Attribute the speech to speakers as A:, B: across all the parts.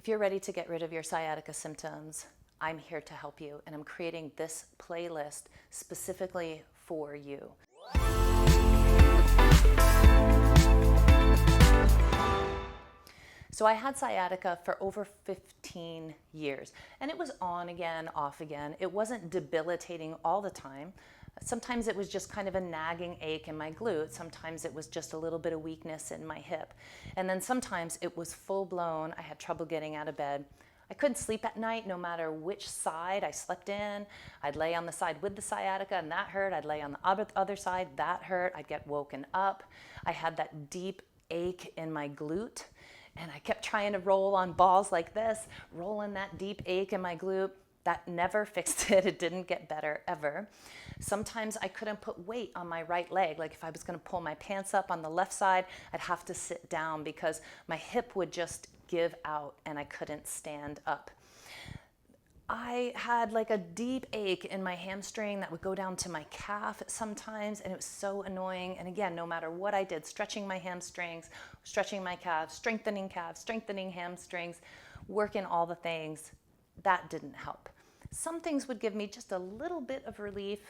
A: If you're ready to get rid of your sciatica symptoms, I'm here to help you, and I'm creating this playlist specifically for you. So I had sciatica for over 15 years, and it was on again, off again. It wasn't debilitating all the time. Sometimes it was just kind of a nagging ache in my glute. Sometimes it was just a little bit of weakness in my hip. And then sometimes it was full blown. I had trouble getting out of bed. I couldn't sleep at night no matter which side I slept in. I'd lay on the side with the sciatica and that hurt. I'd lay on the other side, that hurt. I'd get woken up. I had that deep ache in my glute, and I kept trying to roll on balls like this, rolling that deep ache in my glute. That never fixed it. It didn't get better ever. Sometimes I couldn't put weight on my right leg. Like if I was going to pull my pants up on the left side, I'd have to sit down because my hip would just give out and I couldn't stand up. I had like a deep ache in my hamstring that would go down to my calf sometimes, and it was so annoying. And again, no matter what I did, stretching my hamstrings, stretching my calves, strengthening hamstrings, working all the things, that didn't help. Some things would give me just a little bit of relief,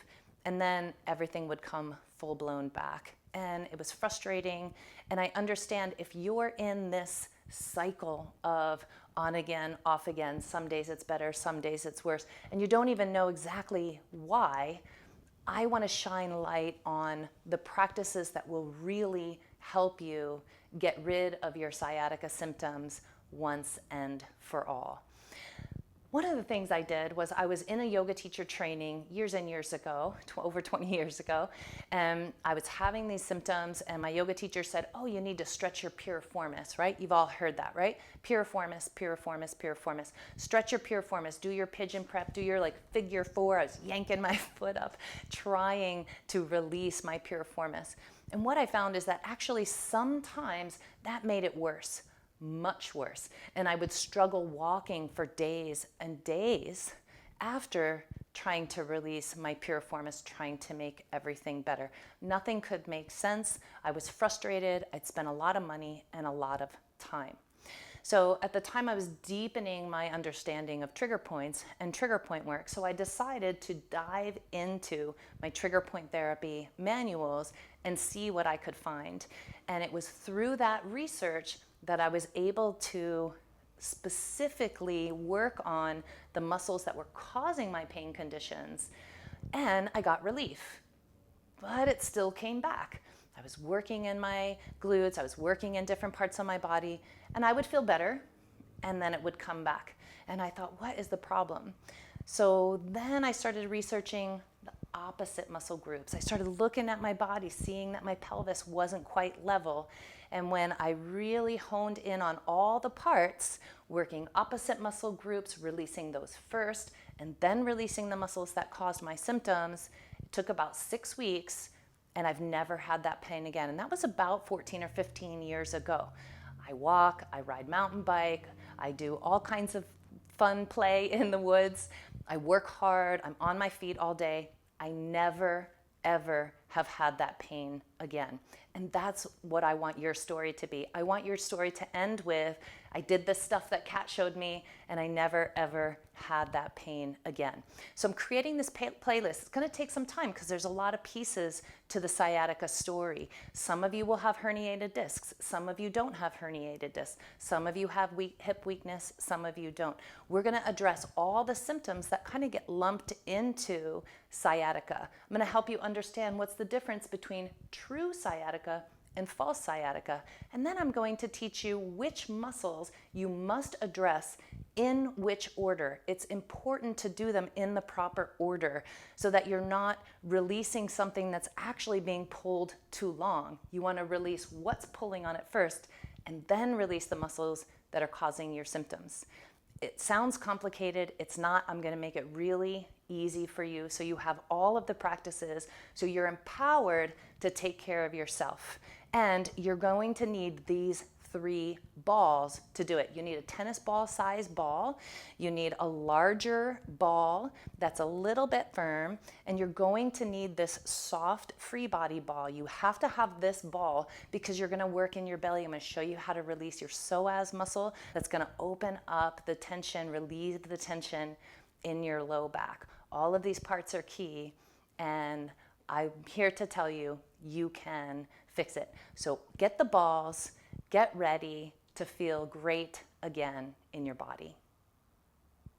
A: and then everything would come full blown back. And it was frustrating. And I understand if you're in this cycle of on again, off again, some days it's better, some days it's worse, and you don't even know exactly why, I want to shine light on the practices that will really help you get rid of your sciatica symptoms once and for all. One of the things I did was I was in a yoga teacher training years and years ago, over 20 years ago, and I was having these symptoms, and my yoga teacher said, oh, you need to stretch your piriformis, right? You've all heard that, right? Piriformis, piriformis, piriformis. Stretch your piriformis, do your pigeon prep, do your like figure four. I was yanking my foot up, trying to release my piriformis. And what I found is that actually sometimes that made it worse. Much worse. And I would struggle walking for days and days after trying to release my piriformis, trying to make everything better. Nothing could make sense. I was frustrated. I'd spent a lot of money and a lot of time. So at the time I was deepening my understanding of trigger points and trigger point work. So I decided to dive into my trigger point therapy manuals and see what I could find. And it was through that research that I was able to specifically work on the muscles that were causing my pain conditions, and I got relief, but it still came back. I was working in my glutes, I was working in different parts of my body, and I would feel better, and then it would come back. And I thought, what is the problem? So then I started researching the opposite muscle groups. I started looking at my body, seeing that my pelvis wasn't quite level. And when I really honed in on all the parts, working opposite muscle groups, releasing those first, and then releasing the muscles that caused my symptoms, it took about 6 weeks, and I've never had that pain again. And that was about 14 or 15 years ago. I walk, I ride mountain bike, I do all kinds of fun play in the woods. I work hard, I'm on my feet all day. I never, ever have had that pain again. And that's what I want your story to be. I want your story to end with, I did this stuff that Kat showed me, and I never, ever had that pain again. So I'm creating this playlist. It's gonna take some time because there's a lot of pieces to the sciatica story. Some of you will have herniated discs. Some of you don't have herniated discs. Some of you have hip weakness. Some of you don't. We're gonna address all the symptoms that kind of get lumped into sciatica. I'm gonna help you understand what's the difference between true sciatica and false sciatica. And then I'm going to teach you which muscles you must address in which order. It's important to do them in the proper order so that you're not releasing something that's actually being pulled too long. You want to release what's pulling on it first and then release the muscles that are causing your symptoms. It sounds complicated. It's not. I'm going to make it really easy for you so you have all of the practices so you're empowered to take care of yourself. And you're going to need these 3 balls to do it. You need a tennis ball size ball. You need a larger ball that's a little bit firm, and you're going to need this soft free body ball. You have to have this ball because you're going to work in your belly. I'm going to show you how to release your psoas muscle. That's going to open up the tension, relieve the tension in your low back. All of these parts are key, and I'm here to tell you, you can fix it. So get the balls, get ready to feel great again in your body.